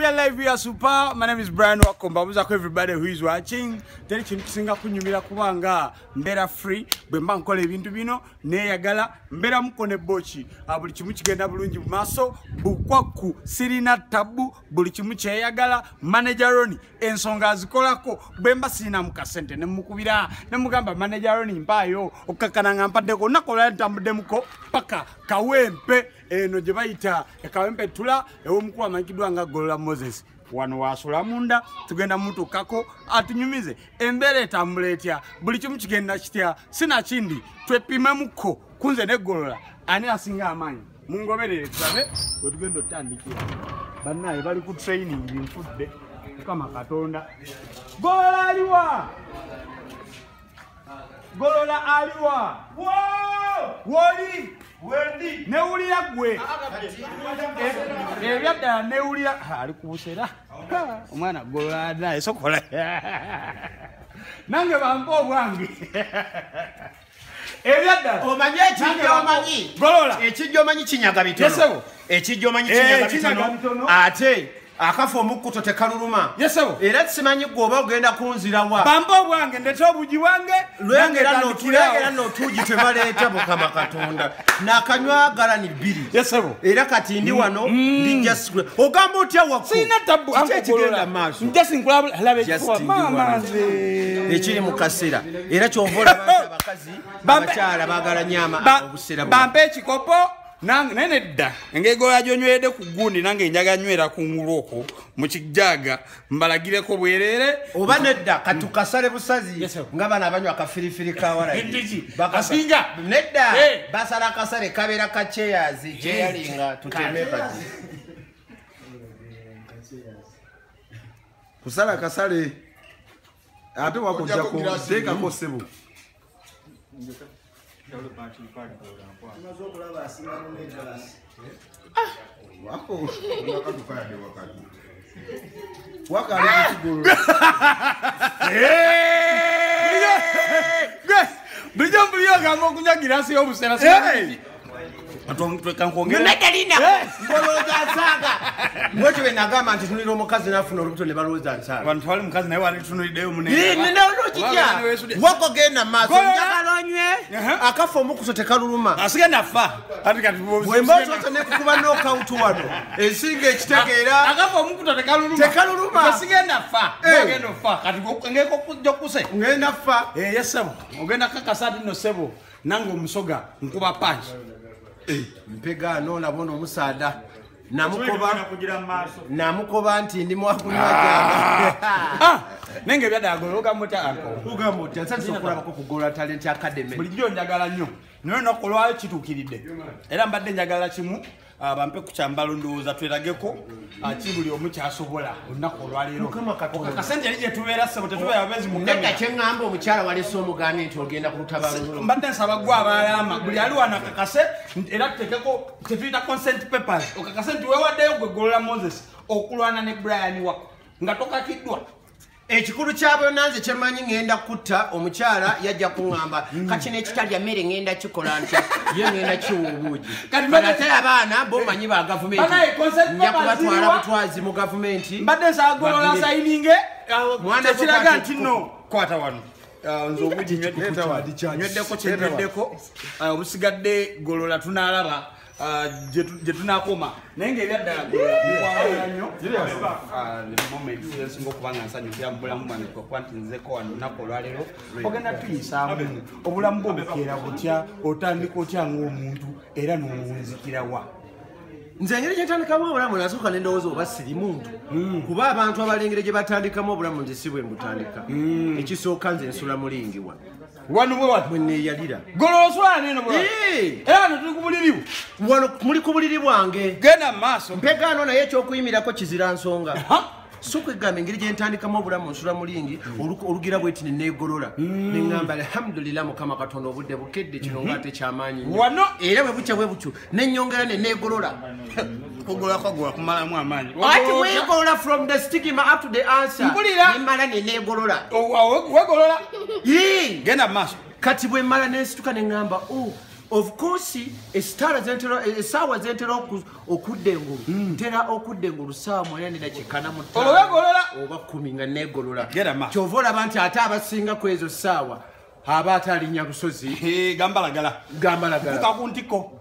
Nigeria Live, we are super. My name is Brian Wakomba. Muzako everybody who is watching. Tell you singa kunyumira kubanga mbera free. Bwemba nkole ebintu bino neyagala mbera mukone bochi. Buli kimu kigenda bulungi mu maso. Bukwaku sirina tabu. Buli kimu kyeyagala manager Roni ensonga azikolako bwemba sina mukasente ne mukubira ne mugamba manager Roni mpayo okakana ngampaddeko nakola ntambudemuko paka kawempe eno gye bayita ekawempe tula ew'omukulu amanyikidwa nga Golola Moses wano wasula munda tugenda mutukako atunyumize embeera etambula etya buli kimu kigenda kitya sina kindi twepimemuko kunze ne Golola ani asinga amaanyi mungoberere tulabe bwe tugenda otandikira bannaye bali ku training binfudde kama Katonda Golola aliwa Golola aliwa woli Wendi neulira gwe ebyadda neulira ali kubusera omwana Golola naye sokola nange bampo obwange ebyadda omanye ekijjo omanyi Golola ekijjo omanyi kinyaga bitono ekijjo omanyi kinyaga bitono ate akafo omukuto tekaluluma yesebo era simanyi gwoba ogenda kunzira wa bampo obwange ndeta obuji bwange lwengera n'otuugi tebaleeta Mukama Katonda n'akanywa galani 2 yesebo era kati ndi wano ndijja sikula ogamba otya wakku sina tabu ekigenda maaso njasinkulaba halabe mama ekiri mu kaseera era ky'ovola abakazi abakyala baagala nyama obusera bampe ekikopo nene dda engegolola gyonywerede ku gundi nange njaga nywera ku nguloko mu kijaga mbalagireko bwerere oba nedda katukasale busazi nga bana abanywa akafirifiri kawala bakasinga nedda basala akasale kabeera kacheyazi cheyalinga tuteme bati kusala kasale ate wakujja ku teka ko sebo wako wakali kigolo Bijo kama kunyagira si obusera Medalina ngoloza nsaga mwocho benagamba nti tunira omukazi nafuna olubuto ne baloza nsaga bantu wali mukazi naye wali tunulide munene nene olokija wako genda maso njagalonywe akafo omukuso tekaluluma asigenda fa ati kati bwembozo ne kukuba knockout wano esinga ekitegeera akafo omukuto tekaluluma asigenda fa ogenda fa kati ngeko kujja kuse ngenda fa yesebo ogenda kakasati no sebo nango omusoga nkuba punch mpega nona bono omusaada namukoba nti ndi mwakunywa janga nenge byadagolo ogamuta ako ugamuta nsatso kulabako ku Golola Talent Academy bulijjo njagala nnyo naye nakolwayo kituukiridde era mbadde njagala kimu bampe ku kyambalo ndowooza twerageko kibuli omu kyasobola olunaku olwaleero okakasente eri gye tubeera ssebo tetubeera babezi nedda kyeŋŋamba omukyala walesa omugambi nti ogenda ku lutabalolo mbadde nsaba gwe abalama buli ali wano akakase era tutekeko tetuyita consent papers okakase nti weewaddeyo gwe Golola Moses okulwana ne Brian wako nga tokakiddwa ekikulu kyabo nanze kyemanyi ngenda kutta omukyala yajja kuŋŋamba kati n'ekitalya mmere ngenda kikola ntya ye ngenda kiwa obuugi ate abaana bomanyi ba gavumenti nja kubatwala butwazi mu gavumenti mbadde nsaba Golola sayininge tekiraga nti nno kwata wano nze obuugi nywedeko kyenywedeko obusigadde Golola tunaalaba gye tunakoma naye ng'ebyaddala nnyo moment okuba nga nsanyukira mu bulamu bwange kuba nti nzeko wano lunaku olwaleero ogenda tuyisaamu obulamu bwo bukeera butya otandika otya ng'omuntu era n'owunzikirawa nze engeri gyentandikamu obulamu nasooka nendowooza oba siri muntu kuba abantu abalengere gye batandikamu obulamu nze si bwe mbutandika ekisooka nze nsula mulingiwa wano bwe wati bwe neeyalira Golola oswala neno bwe era wano tuli ku buliri wano muli ku buliri bwange genda mu maaso mpegaano naye ekyokuyimirako kizira nsonga so kwegamba engeri gyentandikamu obulamu nsula mulingi olugira bweti neneegolola neŋŋamba alhamdulillah Mukama Katonda obudde bukedde kino ngaate kyamaanyi wano era bwe bukya bwe butyo nenyongera neneegolola kugolola kwagula kumalamu amaanyi ati weegolola from the stigma up to the answer nemala neneegolola wegolola genda mu maaso kati bwe mmala nensituka neŋŋamba Of course, esaawa zentera okudda engulu ntera okudda engulu ssaawa 8:45 oba 10 nga neegolola kyova olaba nti ate abasinga ku ezo ssaawa aba atalinnya busozi gambalagala ku ntiko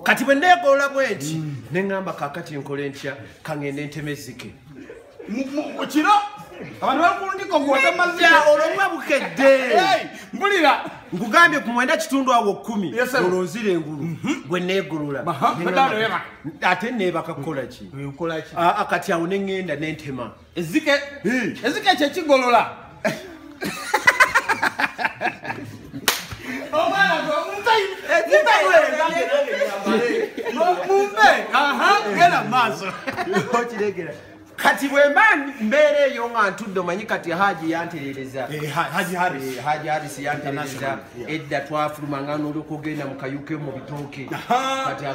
kati bwe neegolola bwenti neŋŋamba kaakati nkole ntya kaŋŋende ntemezike kiro abantu bali ku ntiko gwotemaziya olwobuba bukedde mbulira nkugambye ku 9:10 olonzira engulu bwe neegolola ate neebaka kukola ki kati awo neŋŋenda nentema ezike kyekigolola genda maaso kati bwe mba mbeera eyo nga ntudde omanyi kati Haji yanterereza Haji Harris yanterereza edda twafulumanga n'olyokogenda mu kayuke mu bitooke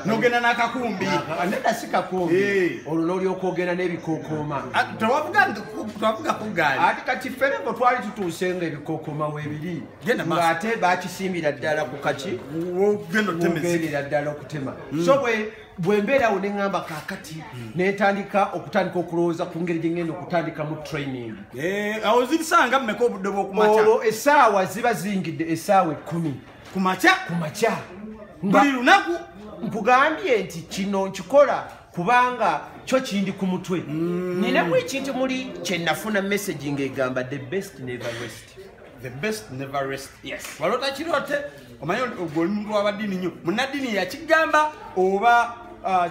nogenda n'akakumbi nedda si kakumbi olwo n'olyokogenda n'ebikookooma twavuga ku gaali ati kati ffereko twali tutuuse nga ebikookooma weebiri ng'ate bakisimbira ddala ku kaki ogendera ddala okutema so bwe mbeerawo neŋŋamba kaakati netandika okulowooza ku ngeri gye ngenda okutandika mu training awo zibisanga mmeka obudde bw'okumakya olwo essaawa ziba ziyingidde essaawa 10 ku makya buli lunaku nkugambye nti kino nkikola kubanga kyo kindi ku mutwe ninamu ekintu muli kyenafuna message ng'egamba the best never rest yes walota kirote omanyi ogwo omuntu w'abaddiini nnyo munnaddiini yakigamba oba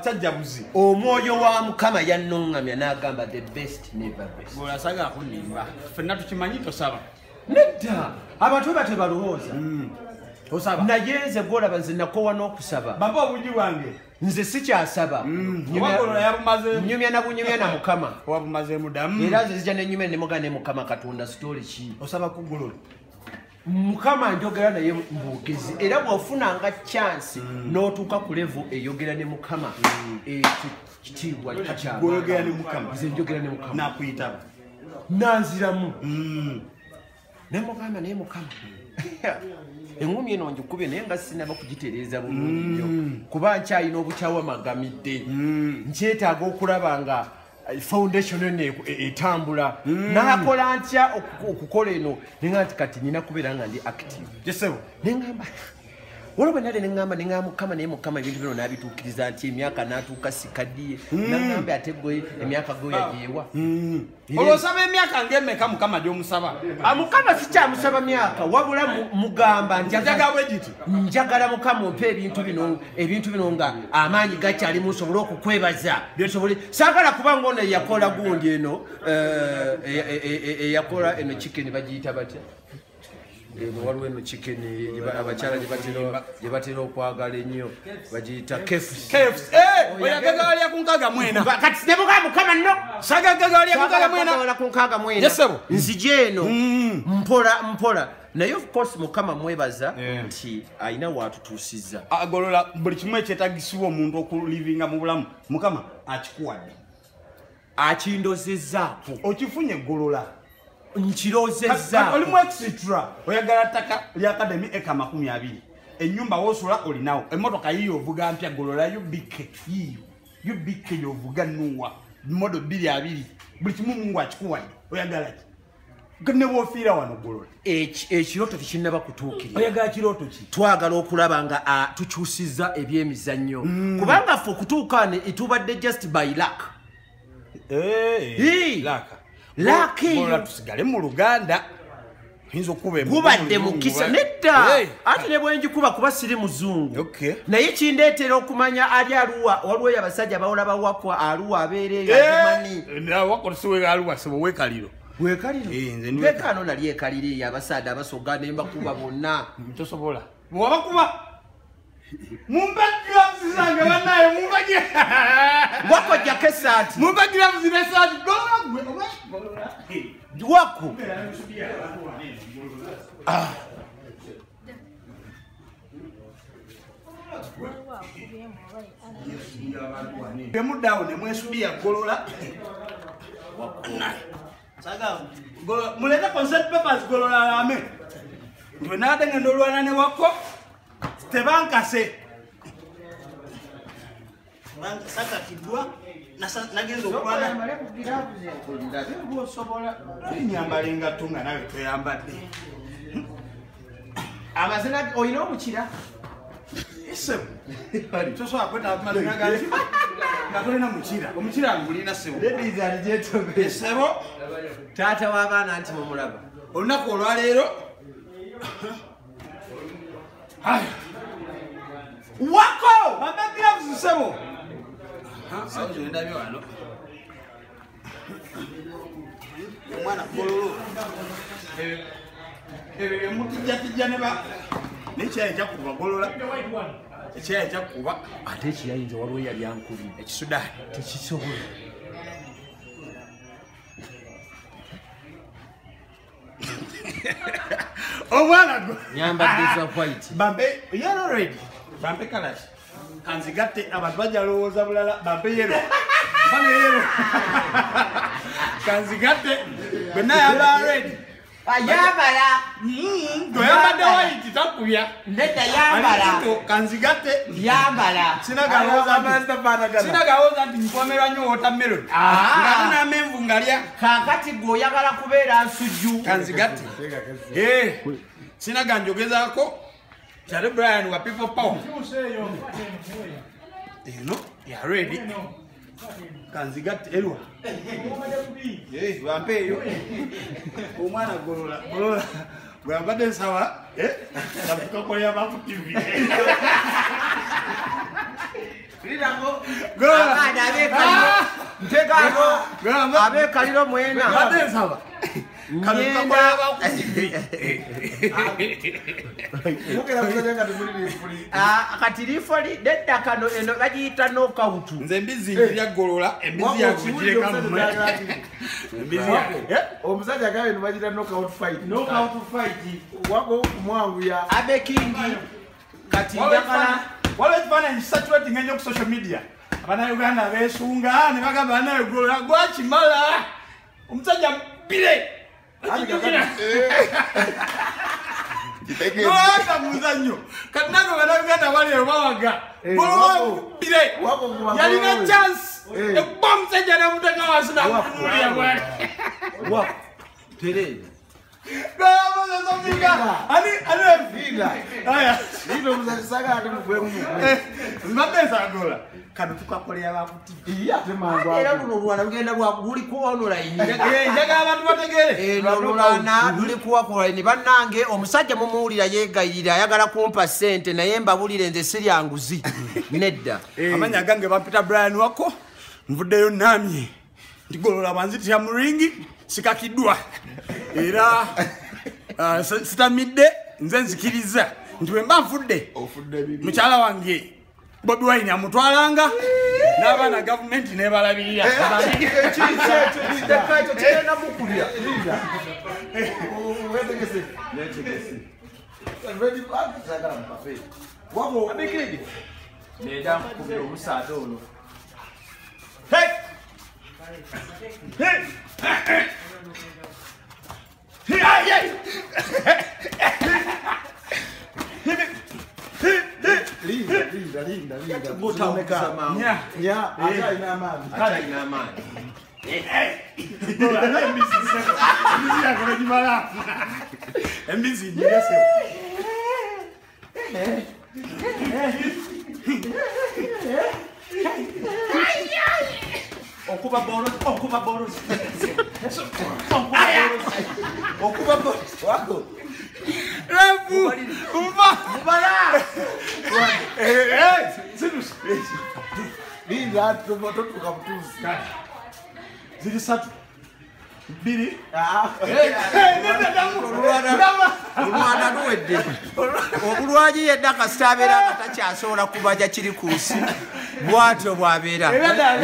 kyajjabuzi omwoyo wa Mukama yannoŋŋamya n'agamba the best never rest olasaga akunimba ffenna tukimanyi tosaba nedda abantu bwe tebalowooza osaba naye nze gwolaba nze nakoowa n'okusaba baba obungi bwange nze sikyasaba nyumya na bunyumya na Mukama wabumazeemudamu era nze zijja nenyumya nemuga ne Mukama Katonda sitoli ki osaba kugolola Mukama njogera naye mbugezi era bw'ofunanga chance n'otuuka ku level eyogera ne Mukama ekitiibwa kyagera ne Mukama nze njogera ne Mukama nakuyitaba nanziramu ne Mukama naye Mukama engumi eno njikubye naye nga sinaba kugitereeza bulungi nnyo kuba nkyalina obukyawa amagamidde nkyetaaga okulaba nga foundation eno etambula nakola ntya okukola eno nenga nti kati nina kubeera nga ndi active jesebo neŋŋamba waliwo nale neŋŋamba Mukama naye Mukama ebintu bino n'abituukiriza nti emyaka n'atuuka sikaddiye naŋŋambe ate gwe emyaka gwe yajeewa olwosaba emyaka ng'emmeka Mukama gy'omusaba Mukama sikyamusaba myaka wabula mugamba njagala Mukama ompe ebintu bino nga amaanyi gakyalimu nsobole okukwebaza saagala kuba ngaono eyakola gundi eno eyakola eno chicken bagiyita batya waliwo eno chicken abakyala gye batera okwagala ennyo bagiyita oyagagagalya ku 64 kati nebuga Mukama nno sagagagalya ku 64 nzije eno mpola naye of course Mukama mwebaza nti ayina watutuusizza agolola buli kimu ekyetagisibwa omuntu okulivinga mu bulamu Mukama akikuwadde akindozezzaako okifunye golola nkirozezzaako olimu extra oyagala ttaka lya academy eka 20 ennyumba wosula olinawo emmotoka yiyo ovuga mpya golola yubike yovuga nuwa modo 2 buli kimu Mungu akikuwadde oyagala ki ne bw'ofiira wano golola ekirooto tekinnaba kutuukirira oyagala kirooto ki twagala okulaba nga tukyusizza ebyemizannyo kubanga ffe okutuukaane etubadde just by luck Golola tusigale mu Luganda gubadde mukisa nedda ate ne bwenjikuba kuba siri muzungu naye kindeetera okumanya ali Aluwa waliwo eyo abasajja bawola bawakwa Aluwa abeereeyo wekaliro wekano nali ekaliro eyo abasaada abasoga nembakuba bonna tosobola wabakuba mumpe gloves zange banaye mumpe wakojjako esaati mumpe gloves n'esaati wako Temudawo ne mwesubiya golola muleta consent papers golola ame ndio nada ngendo lwana ne wako tebankase saka kidwa nagenza okwana nyambalinga tunga nawe toyambadde amazina oyina omukira sebo tosobola kweta amazina gange nga tolina mukira omukira ngulina sebo sebo taata w'abaana nti mumulaba olunaku olwaleero wako bamagiravuzi sebo ndabye wano omwana gololo ebyo byemutijjatijja nekyayi kyakuba golola ekyayi kyakuba ate ekiyayinza waliwo yali ankuli ekisudaani tekisobola omwana go nyambadde za white bambe yellow red bambe kalaki kanzigatte abantu bajja lowooza bulala bambe yellow bambe yellow kanzigatte bwenna yamba red yambala goyambadde white takubya nedda yambala kanzigatte yambala sinagawooza nti nkomerwa nnyo watermelon ngate n'amenvu ngalya kakati gweoyagala kubeera nsujju kanzigatte sinaga njogezaako kyali Brian wa people power eno ya ready kanzigatte erwa bampe eyo omwana golola gwambadde nsawa nafukakolera baku tv abeekaliro mwena badde nsawa kati lifoli nedda kano eno bagiyita nokawutu nze embizi njirya golola embizi yakugireka omusajja agabe eno bagiyita knockout fight wako kumwanguya abekingi kati njagala waliwo ekifaananyi kisatulating ennyo ku social media abannayuganda beesunga ne bagamba banaye golola gwakimala omusajja mpire Noaka muzanyo katnago banaganda wale bawaga bire yalina chance ebom sejana mutaka wasuna kunulia bwana wako tere Gabo zominga ani vida aya ndio mzasaga ate mugwemu mbapesa gola kano tukakolera bakuti ate mangu era luno lwana lugenda luli ku online njaga abantu bategere lwana luli ku online bannange omusajja mumuwulira yeegayirira ayagala kumpa ssente naye mbabulire nze sirya nguzi nedda amanya gange bampita Brian wako nvuddeyo namye ndigolola banzitira mu ringi sikakidwa era sitamidde nze nzikiriza nti bwe mba nfudde mukyala wange Bobi Wine amutwalanga n'abaana gavumenti nebalabirira Linda. Yeah, acha ina amani. Embizi nyese. Okuba boros. Wako. Refu. Mbala. Sinus. Linda tutuka mtuzi. Zili satu. Biri. Omwana nuwedde obulwaji yedda kasitabeera nga takyasobola kubaja kiri ku nsi bwatyo bwabeera.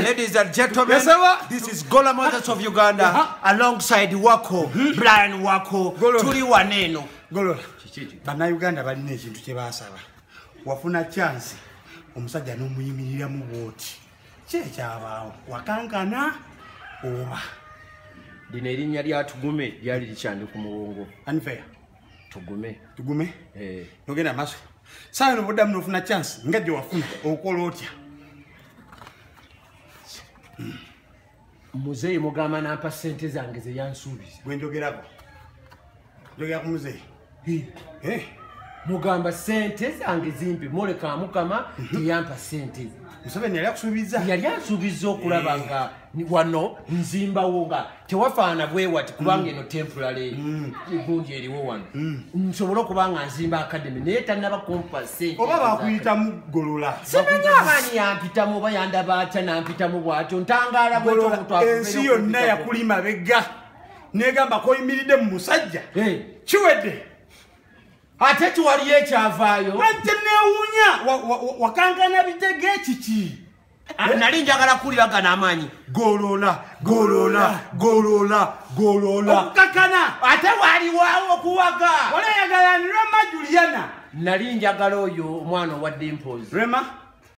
Ladies and gentlemen, this is Gola Moses of Uganda alongside Wako, Brian Wako. Tuli waneeno. Golola. Bannayuganda balina ekintu kye baasaba. Wafuna chance omusajja n'omuyimirira mu bwoti. Kyekyabaawo wakankana oba. Dino erinnya lya Tugume lyali likyandi ku muwongo. Unfair. Tugume. Nogenda maaso. Sayo bodamu nofuna chance ngaje wafuna okola otya. Muzeyi mugamba nampa sente zange ze yansuubiza. Gwe njogerako. Njogera ku muzeyi. Mugamba sente zange zimpe moleka mukama teyampa sente. Museveni yali akusuubiza. Yali ansuubiza okulaba nga wano nzimbawo nga tewafaana bwe wati kubanga eno temporary gundi eriwo wano. Nsobola okuba nga nzimba academy naye tannaba kumpa sente. Oba bakuyitamu Golola. Simanyi abaani yampitamu oba yandaba atya nampitamu bw'atyo ntangaala bw'etyo omuntu akubeera. Ensi yonna yakuli mabega negamba koyimiridde mu musajja. Kiwedde. Ate tuwaliyo ekyavaayo. Ate neewuunya wakankana bitege kiki. Nali njagala kuliraga amaanyi. Golola. Okukakana. Ate waliwawo okuwaga. Wala yagala ni Rema Juliana. Nali njagala oyo omwana owa Dimples. Rema.